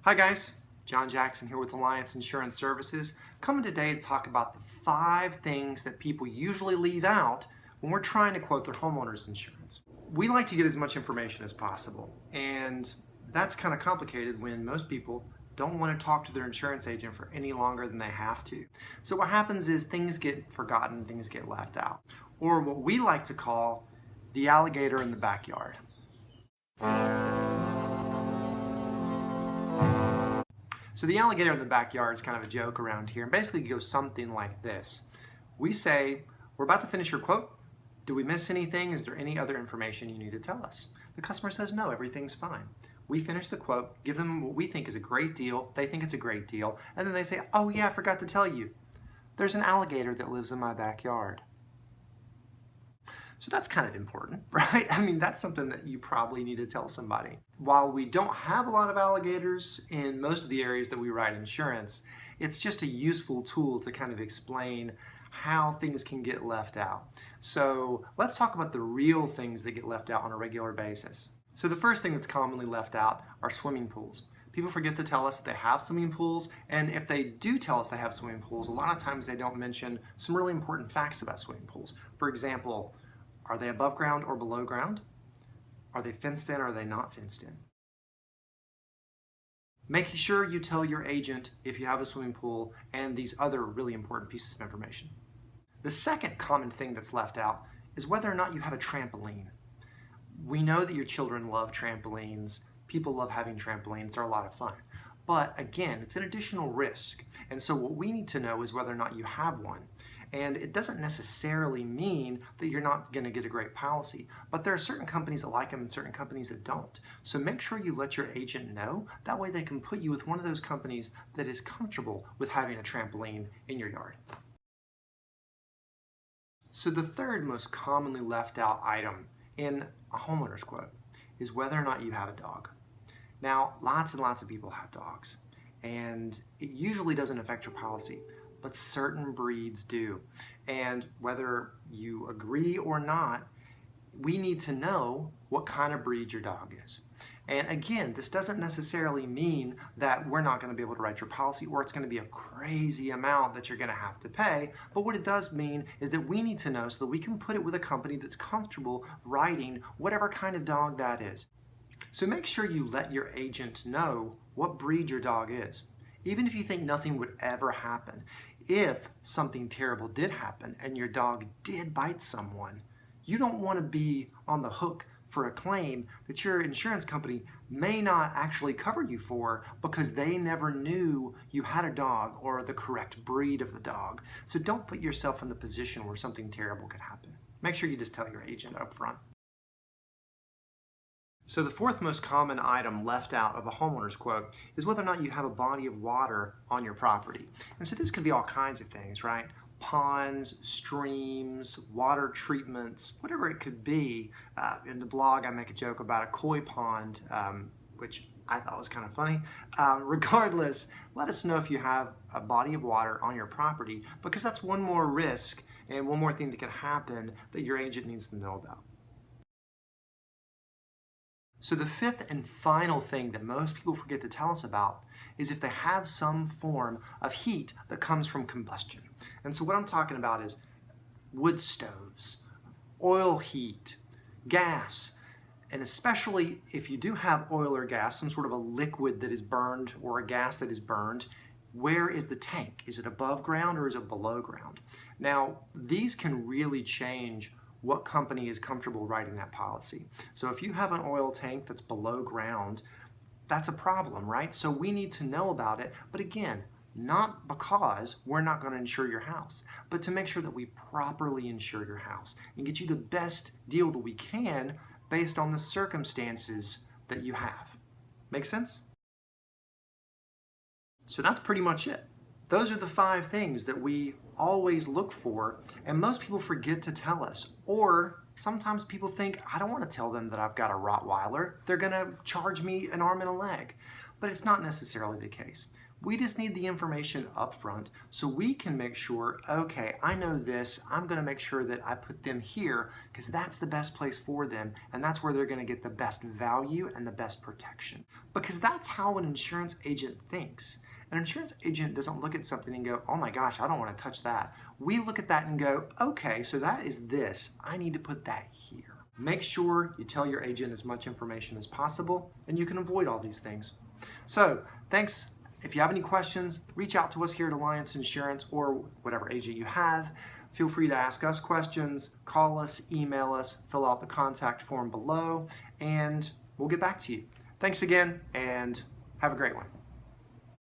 Hi guys, John Jackson here with Alliance Insurance Services, coming today to talk about the 5 things that people usually leave out when we're trying to quote their homeowner's insurance. We like to get as much information as possible, and that's kind of complicated when most people don't want to talk to their insurance agent for any longer than they have to. So what happens is things get forgotten, things get left out, or what we like to call the alligator in the backyard. So the alligator in the backyard is kind of a joke around here, and basically goes something like this. We say, we're about to finish your quote. Do we miss anything? Is there any other information you need to tell us? The customer says, no, everything's fine. We finish the quote, give them what we think is a great deal. They think it's a great deal. And then they say, oh yeah, I forgot to tell you. There's an alligator that lives in my backyard. So that's kind of important, right? I mean, that's something that you probably need to tell somebody. While we don't have a lot of alligators in most of the areas that we write insurance, it's just a useful tool to kind of explain how things can get left out. So let's talk about the real things that get left out on a regular basis. So the first thing that's commonly left out are swimming pools. People forget to tell us that they have swimming pools, and if they do tell us they have swimming pools, a lot of times they don't mention some really important facts about swimming pools. For example, are they above ground or below ground? Are they fenced in or are they not fenced in? Making sure you tell your agent if you have a swimming pool and these other really important pieces of information. The second common thing that's left out is whether or not you have a trampoline. We know that your children love trampolines. People love having trampolines. They're a lot of fun. But again, it's an additional risk. And so what we need to know is whether or not you have one. And it doesn't necessarily mean that you're not going to get a great policy, but there are certain companies that like them and certain companies that don't. So make sure you let your agent know. That way they can put you with one of those companies that is comfortable with having a trampoline in your yard. So the third most commonly left out item in a homeowner's quote is whether or not you have a dog. Now, lots and lots of people have dogs, and it usually doesn't affect your policy, but certain breeds do. And whether you agree or not, we need to know what kind of breed your dog is. And again, this doesn't necessarily mean that we're not going to be able to write your policy or it's going to be a crazy amount that you're going to have to pay. But what it does mean is that we need to know so that we can put it with a company that's comfortable writing whatever kind of dog that is. So make sure you let your agent know what breed your dog is. Even if you think nothing would ever happen, if something terrible did happen and your dog did bite someone, you don't want to be on the hook for a claim that your insurance company may not actually cover you for because they never knew you had a dog or the correct breed of the dog. So don't put yourself in the position where something terrible could happen. Make sure you just tell your agent up front. So the fourth most common item left out of a homeowner's quote is whether or not you have a body of water on your property. And so this could be all kinds of things, right? Ponds, streams, water treatments, whatever it could be. In the blog, I make a joke about a koi pond, which I thought was kind of funny. Regardless, let us know if you have a body of water on your property, because that's one more risk and one more thing that could happen that your agent needs to know about. So the fifth and final thing that most people forget to tell us about is if they have some form of heat that comes from combustion. And so what I'm talking about is wood stoves, oil heat, gas, and especially if you do have oil or gas, some sort of a liquid that is burned or a gas that is burned, where is the tank? Is it above ground or is it below ground? Now, these can really change what company is comfortable writing that policy. So if you have an oil tank that's below ground, that's a problem, right? So we need to know about it, but again, not because we're not going to insure your house, but to make sure that we properly insure your house and get you the best deal that we can based on the circumstances that you have. Make sense? So that's pretty much it. Those are the 5 things that we always look for, and most people forget to tell us. Or sometimes people think, I don't want to tell them that I've got a Rottweiler. They're going to charge me an arm and a leg. But it's not necessarily the case. We just need the information up front so we can make sure, okay, I know this, I'm going to make sure that I put them here because that's the best place for them and that's where they're going to get the best value and the best protection. Because that's how an insurance agent thinks. An insurance agent doesn't look at something and go, oh my gosh, I don't want to touch that. We look at that and go, okay, so that is this. I need to put that here. Make sure you tell your agent as much information as possible and you can avoid all these things. So, thanks. If you have any questions, reach out to us here at Alliance Insurance or whatever agent you have. Feel free to ask us questions, call us, email us, fill out the contact form below, and we'll get back to you. Thanks again, and have a great one.